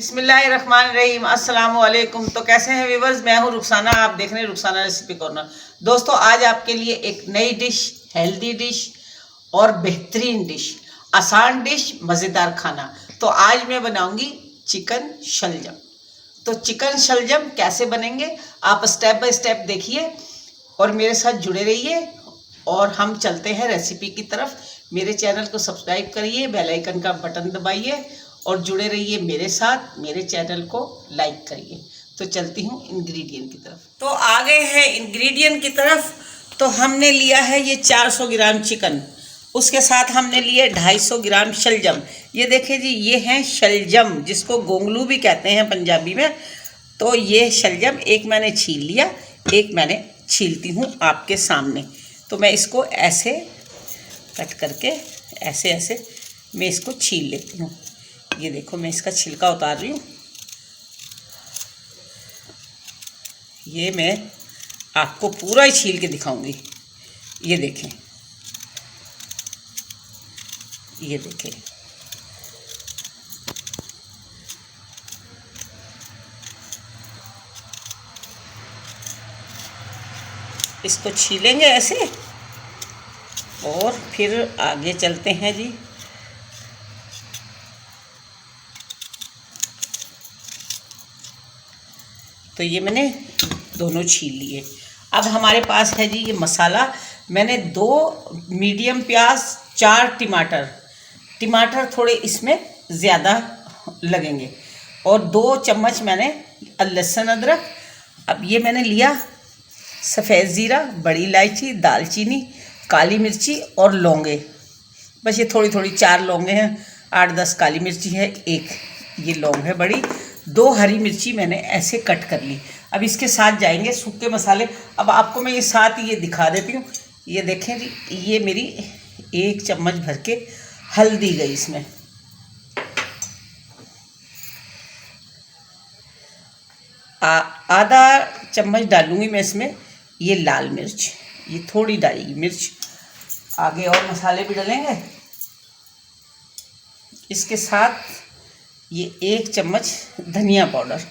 बिस्मिल्लाहिर्रहमानिर्रहीम, अस्सलाम वालेकुम। तो कैसे हैं व्यूवर्स, मैं हूं रुखसाना, आप देख रहे हैं रुखसाना रेसिपी कॉर्नर। दोस्तों, आज आपके लिए एक नई डिश, हेल्दी डिश और बेहतरीन डिश, आसान डिश, मज़ेदार खाना। तो आज मैं बनाऊंगी चिकन शलजम। तो चिकन शलजम कैसे बनेंगे आप स्टेप बाय स्टेप देखिए और मेरे साथ जुड़े रहिए और हम चलते हैं रेसिपी की तरफ। मेरे चैनल को सब्सक्राइब करिए, बेल आइकन का बटन दबाइए और जुड़े रहिए मेरे साथ। मेरे चैनल को लाइक करिए। तो चलती हूँ इंग्रेडिएंट की तरफ। तो आ गए हैं इंग्रेडिएंट की तरफ। तो हमने लिया है ये 400 ग्राम चिकन, उसके साथ हमने लिए 250 ग्राम शलजम। ये देखिए जी, ये हैं शलजम, जिसको गोंगलू भी कहते हैं पंजाबी में। तो ये शलजम एक मैंने छील लिया, एक मैंने छीलती हूँ आपके सामने। तो मैं इसको ऐसे कट करके ऐसे ऐसे मैं इसको छील लेती हूँ। ये देखो, मैं इसका छिलका उतार रही हूँ। ये मैं आपको पूरा ही छील के दिखाऊंगी। ये देखें, ये देखें, इसको छीलेंगे ऐसे और फिर आगे चलते हैं जी। तो ये मैंने दोनों छील लिए। अब हमारे पास है जी ये मसाला। मैंने 2 मीडियम प्याज, 4 टमाटर थोड़े इसमें ज़्यादा लगेंगे और 2 चम्मच मैंने लहसुन अदरक। अब ये मैंने लिया सफ़ेद ज़ीरा, बड़ी इलायची, दालचीनी, काली मिर्ची और लौंगे। बस ये थोड़ी थोड़ी 4 लौंगे हैं, 8-10 काली मिर्ची है, एक ये लौंग है बड़ी, 2 हरी मिर्ची मैंने ऐसे कट कर ली। अब इसके साथ जाएंगे सूखे मसाले। अब आपको मैं ये साथ ये दिखा देती हूँ। ये देखें जी, ये मेरी 1 चम्मच भर के हल्दी गई इसमें। आधा चम्मच डालूंगी मैं इसमें ये लाल मिर्च, ये थोड़ी डालेगी मिर्च। आगे और मसाले भी डालेंगे। इसके साथ ये 1 चम्मच धनिया पाउडर,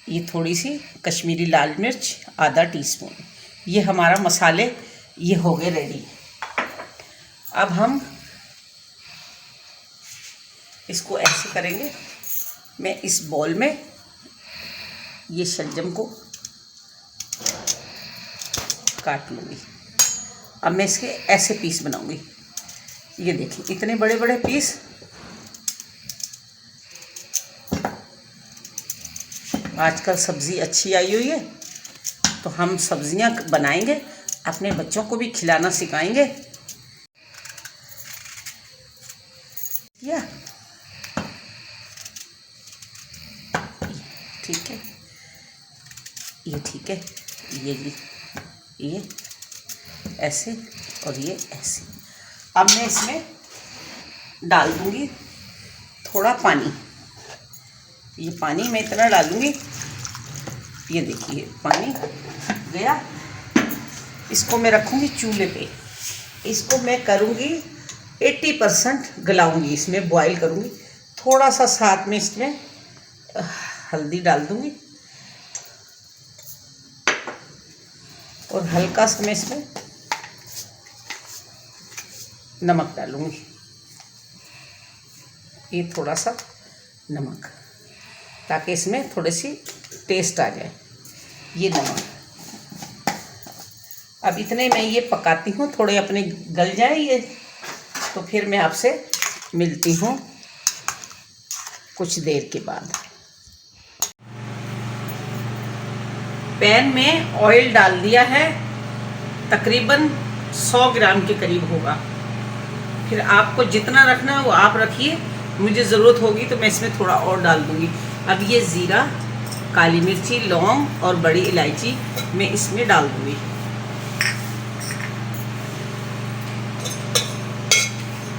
ये थोड़ी सी कश्मीरी लाल मिर्च, आधा टीस्पून। ये हमारा मसाले ये हो गए रेडी। अब हम इसको ऐसे करेंगे। मैं इस बॉल में ये शलजम को काट लूँगी। अब मैं इसके ऐसे पीस बनाऊँगी। ये देखिए, इतने बड़े बड़े पीस। आजकल सब्ज़ी अच्छी आई हुई है, तो हम सब्ज़ियाँ बनाएंगे, अपने बच्चों को भी खिलाना सिखाएंगे। या ठीक है, ये ठीक है, ये ऐसे और ये ऐसे। अब मैं इसमें डाल दूँगी थोड़ा पानी। ये पानी मैं इतना डालूँगी, ये देखिए पानी गया। इसको मैं रखूँगी चूल्हे पे। इसको मैं करूँगी 80% गलाऊँगी, इसमें बॉईल करूँगी। थोड़ा सा साथ में इसमें हल्दी डाल दूँगी और हल्का सा मैं इसमें नमक डालूँगी। ये थोड़ा सा नमक, ताकि इसमें थोड़ी सी टेस्ट आ जाए। ये नमक। अब इतने में ये पकाती हूँ, थोड़े अपने गल जाए ये, तो फिर मैं आपसे मिलती हूँ कुछ देर के बाद। पैन में ऑयल डाल दिया है, तकरीबन 100 ग्राम के करीब होगा। फिर आपको जितना रखना है वो आप रखिए। मुझे ज़रूरत होगी तो मैं इसमें थोड़ा और डाल दूँगी। अब ये ज़ीरा, काली मिर्ची, लौंग और बड़ी इलायची मैं इसमें डाल दूँगी।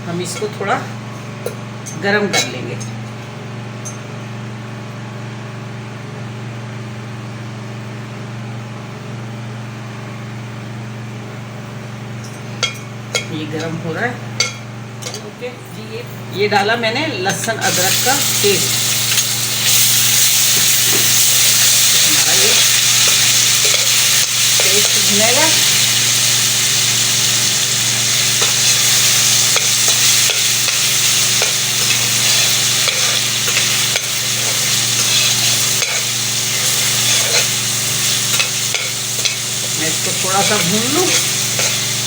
हम इसको थोड़ा गरम कर लेंगे। ये गरम हो रहा है। ओके जी, ये डाला मैंने लहसुन अदरक का पेस्ट। हमारा ये पेस्ट भुनेगा। मैं इसको थोड़ा सा भून लूँ।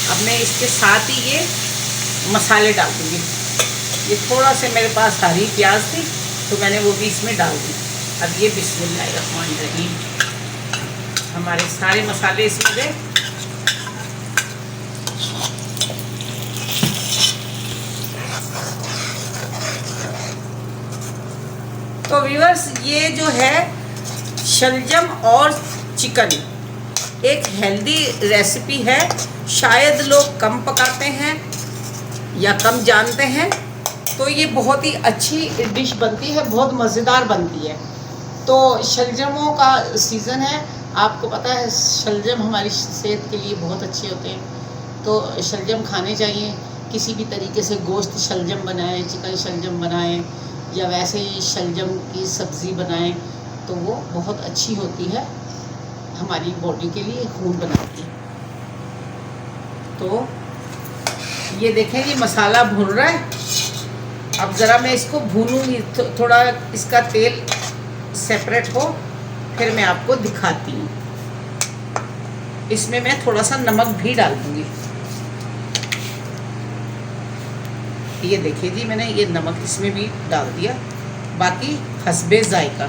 अब मैं इसके साथ ही ये मसाले डाल दूँगी। ये थोड़ा से मेरे पास हरी प्याज थी तो मैंने वो भी इसमें डाल दी। अब ये बिस्मिल्लाहिर्रहमानिर्रहीम, हमारे सारे मसाले इसमें गए। तो व्यूअर्स, ये जो है शलजम और चिकन एक हेल्दी रेसिपी है। शायद लोग कम पकाते हैं या कम जानते हैं, तो ये बहुत ही अच्छी डिश बनती है, बहुत मज़ेदार बनती है। तो शलजमों का सीज़न है, आपको पता है शलजम हमारी सेहत के लिए बहुत अच्छे होते हैं। तो शलजम खाने चाहिए। किसी भी तरीके से गोश्त शलजम बनाएं, चिकन शलजम बनाएं, या वैसे ही शलजम की सब्ज़ी बनाएं, तो वो बहुत अच्छी होती है, हमारी बॉडी के लिए खून बनाती है। तो ये देखें, ये मसाला भून रहा है। अब ज़रा मैं इसको भूनूंगी, थोड़ा इसका तेल सेपरेट हो, फिर मैं आपको दिखाती हूँ। इसमें मैं थोड़ा सा नमक भी डाल दूँगी। ये देखिए जी, मैंने ये नमक इसमें भी डाल दिया, बाकी हस्बे जायका।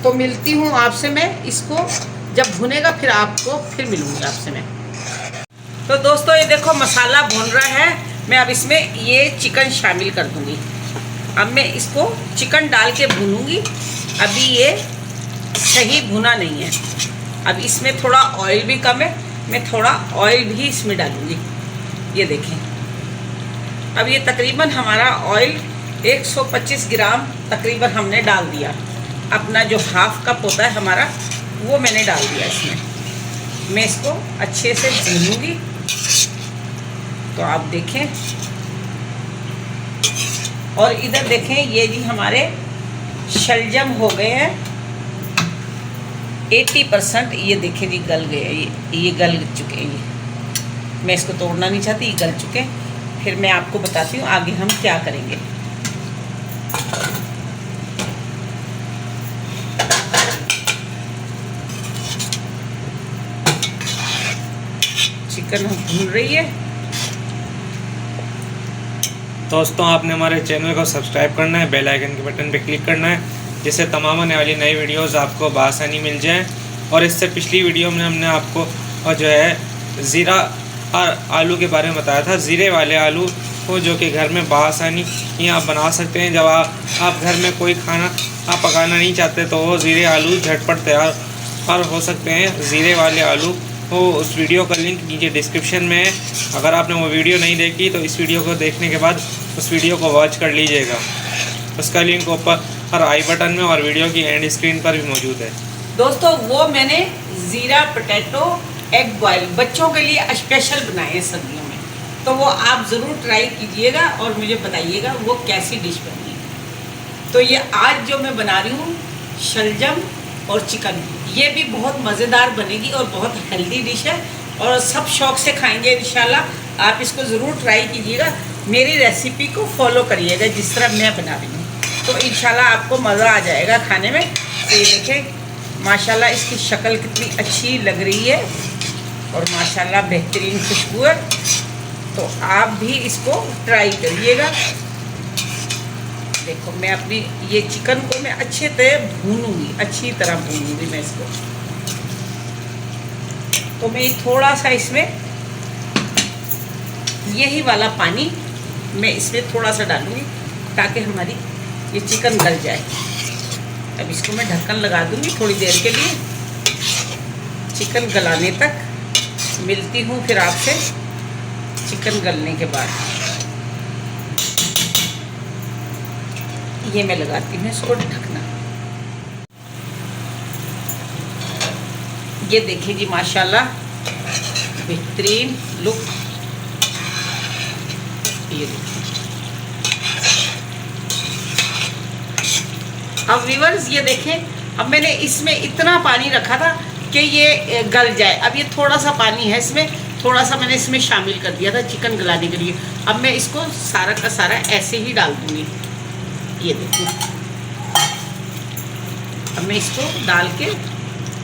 तो मिलती हूँ आपसे मैं, इसको जब भुनेगा फिर मिलूँगी आपसे मैं। तो दोस्तों, ये देखो मसाला भुन रहा है। मैं अब इसमें ये चिकन शामिल कर दूँगी। अब मैं इसको चिकन डाल के भूनूँगी। अभी ये सही भुना नहीं है। अब इसमें थोड़ा ऑयल भी कम है, मैं थोड़ा ऑयल भी इसमें डालूँगी। ये देखें, अब ये तकरीबन हमारा ऑयल 125 ग्राम तकरीबन हमने डाल दिया। अपना जो हाफ कप होता है हमारा, वो मैंने डाल दिया इसमें। मैं इसको अच्छे से भूनूंगी। तो आप देखें, और इधर देखें, ये जी हमारे शलजम हो गए हैं 80%। ये देखें जी, गल गए, ये गल चुके हैं। ये मैं इसको तोड़ना नहीं चाहती, ये गल चुके। फिर मैं आपको बताती हूँ आगे हम क्या करेंगे। चिकन भून रही है। दोस्तों, आपने हमारे चैनल को सब्सक्राइब करना है, बेल आइकन के बटन पर क्लिक करना है, जिससे तमाम आने वाली नई वीडियोस आपको बआसानी मिल जाएं। और इससे पिछली वीडियो में हमने आपको जो है ज़ीरा और आलू के बारे में बताया था। ज़ीरे वाले आलू को जो कि घर में बआसानी ही आप बना सकते हैं। जब आप घर में कोई खाना आप पकाना नहीं चाहते, तो वो ज़ीरे आलू झटपट तैयार हो सकते हैं। ज़ीरे वाले आलू तो उस वीडियो का लिंक नीचे डिस्क्रिप्शन में है। अगर आपने वो वीडियो नहीं देखी तो इस वीडियो को देखने के बाद उस वीडियो को वॉच कर लीजिएगा। उसका लिंक ऊपर आई बटन में और वीडियो की एंड स्क्रीन पर भी मौजूद है। दोस्तों, वो मैंने ज़ीरा पोटैटो एग बॉयल बच्चों के लिए स्पेशल बनाए हैं सर्दियों में। तो वो आप ज़रूर ट्राई कीजिएगा और मुझे बताइएगा वो कैसी डिश बनी है। तो ये आज जो मैं बना रही हूँ शलजम और चिकन, ये भी बहुत मज़ेदार बनेगी और बहुत हेल्दी डिश है, और सब शौक़ से खाएंगे इंशाल्लाह। आप इसको ज़रूर ट्राई कीजिएगा, मेरी रेसिपी को फॉलो करिएगा जिस तरह मैं बना रही हूँ, तो इंशाल्लाह आपको मज़ा आ जाएगा खाने में। तो ये देखें, माशाल्लाह इसकी शक्ल कितनी अच्छी लग रही है और माशाल्लाह बेहतरीन खुशबू है। तो आप भी इसको ट्राई करिएगा। देखो, मैं अपनी ये चिकन को मैं अच्छे तरह भूनूंगी, अच्छी तरह भूनूंगी मैं इसको। तो मैं थोड़ा सा इसमें यही वाला पानी मैं इसमें थोड़ा सा डालूंगी ताकि हमारी ये चिकन गल जाए। अब इसको मैं ढक्कन लगा दूंगी थोड़ी देर के लिए, चिकन गलाने तक। मिलती हूँ फिर आपसे चिकन गलने के बाद। ये मैं लगाती हूँ इसको ढकना। ये देखिए जी माशाल्लाह बेहतरीन लुक। ये देखिए। अब व्यूअर्स ये देखें, अब मैंने इसमें इतना पानी रखा था कि ये गल जाए। अब ये थोड़ा सा पानी है इसमें, थोड़ा सा मैंने इसमें शामिल कर दिया था चिकन गलाने के लिए। अब मैं इसको सारा का सारा ऐसे ही डाल दूँगी। ये देखिए, अब मैं इसको डाल के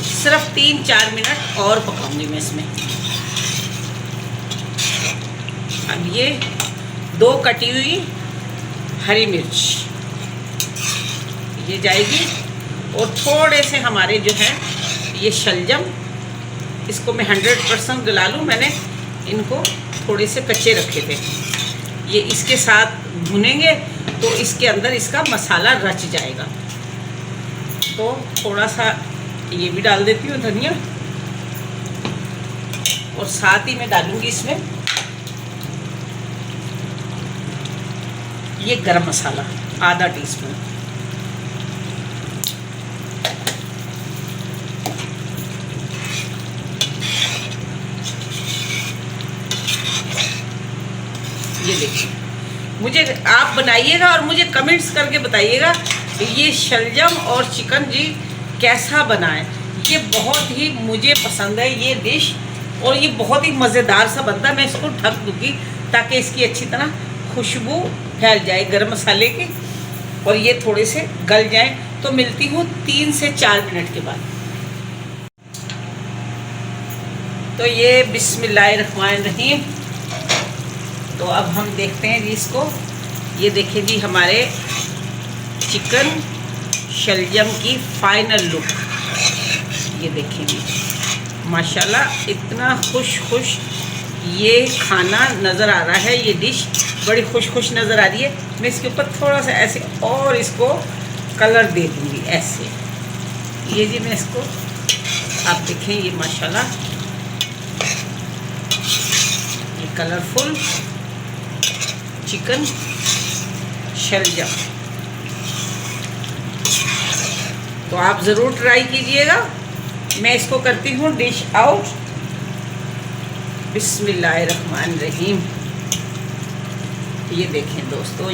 सिर्फ 3-4 मिनट और पकाऊंगी मैं इसमें। अब ये 2 कटी हुई हरी मिर्च ये जाएगी, और थोड़े से हमारे जो है ये शलजम, इसको मैं 100% गला लूँ। मैंने इनको थोड़े से कच्चे रखे थे, ये इसके साथ भुनेंगे तो इसके अंदर इसका मसाला रच जाएगा। तो थोड़ा सा ये भी डाल देती हूँ धनिया, और साथ ही मैं डालूँगी इसमें ये गरम मसाला आधा टीस्पून। ये देखिए, मुझे आप बनाइएगा और मुझे कमेंट्स करके बताइएगा ये शलजम और चिकन जी कैसा बना है। ये बहुत ही मुझे पसंद है ये डिश, और ये बहुत ही मज़ेदार सा बनता है। मैं इसको ढक दूँगी ताकि इसकी अच्छी तरह खुशबू फैल जाए गरम मसाले की, और ये थोड़े से गल जाए। तो मिलती हूँ 3 से 4 मिनट के बाद। तो ये बिस्मिल्लाहिर्रहमानिर्रहीम। तो अब हम देखते हैं जी इसको। ये देखिए जी हमारे चिकन शलजम की फाइनल लुक। ये देखिए जी माशाल्लाह इतना खुश ये खाना नज़र आ रहा है। ये डिश बड़ी खुश नज़र आ रही है। मैं इसके ऊपर थोड़ा सा ऐसे और इसको कलर दे दूँगी ऐसे। ये जी मैं इसको, आप देखें ये माशाल्लाह ये कलरफुल चिकन शलजम। तो आप ज़रूर ट्राई कीजिएगा। मैं इसको करती हूँ डिश आउट। बिस्मिल्लाहिर्रहमानिर्रहीम। ये देखें दोस्तों,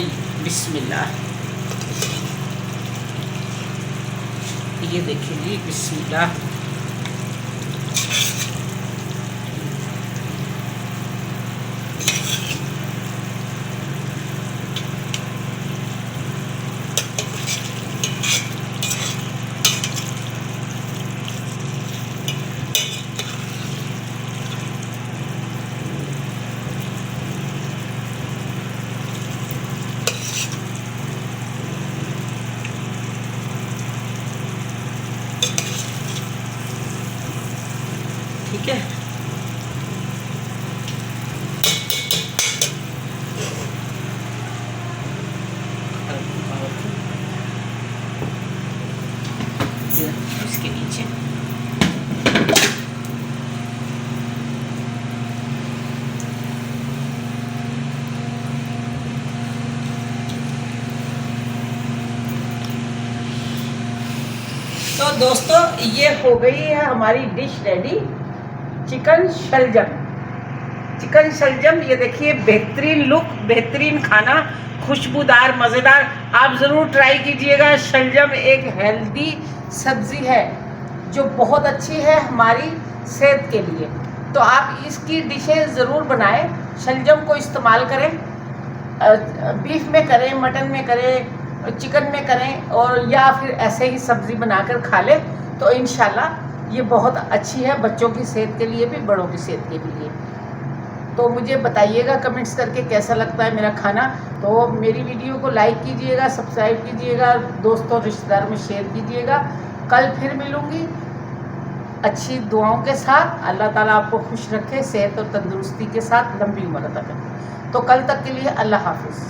बिस्मिल्लाह। ये देखिए जी बिस्मिल्लाह। ठीक है, इसके नीचे तो दोस्तों ये हो गई है हमारी डिश रेडी, चिकन शलजम। चिकन शलजम ये देखिए, बेहतरीन लुक, बेहतरीन खाना, खुशबूदार, मज़ेदार। आप ज़रूर ट्राई कीजिएगा। शलजम एक हेल्दी सब्ज़ी है जो बहुत अच्छी है हमारी सेहत के लिए। तो आप इसकी डिशें ज़रूर बनाएं। शलजम को इस्तेमाल करें, बीफ में करें, मटन में करें, चिकन में करें, और या फिर ऐसे ही सब्ज़ी बनाकर खा लें। तो इंशाल्लाह ये बहुत अच्छी है बच्चों की सेहत के लिए भी, बड़ों की सेहत के लिए। तो मुझे बताइएगा कमेंट्स करके कैसा लगता है मेरा खाना। तो मेरी वीडियो को लाइक कीजिएगा, सब्सक्राइब कीजिएगा, दोस्तों रिश्तेदार में शेयर कीजिएगा। कल फिर मिलूँगी अच्छी दुआओं के साथ। अल्लाह ताला आपको खुश रखे, सेहत और तंदुरुस्ती के साथ लंबी उम्र अता करे। तो कल तक के लिए अल्लाह हाफिज़।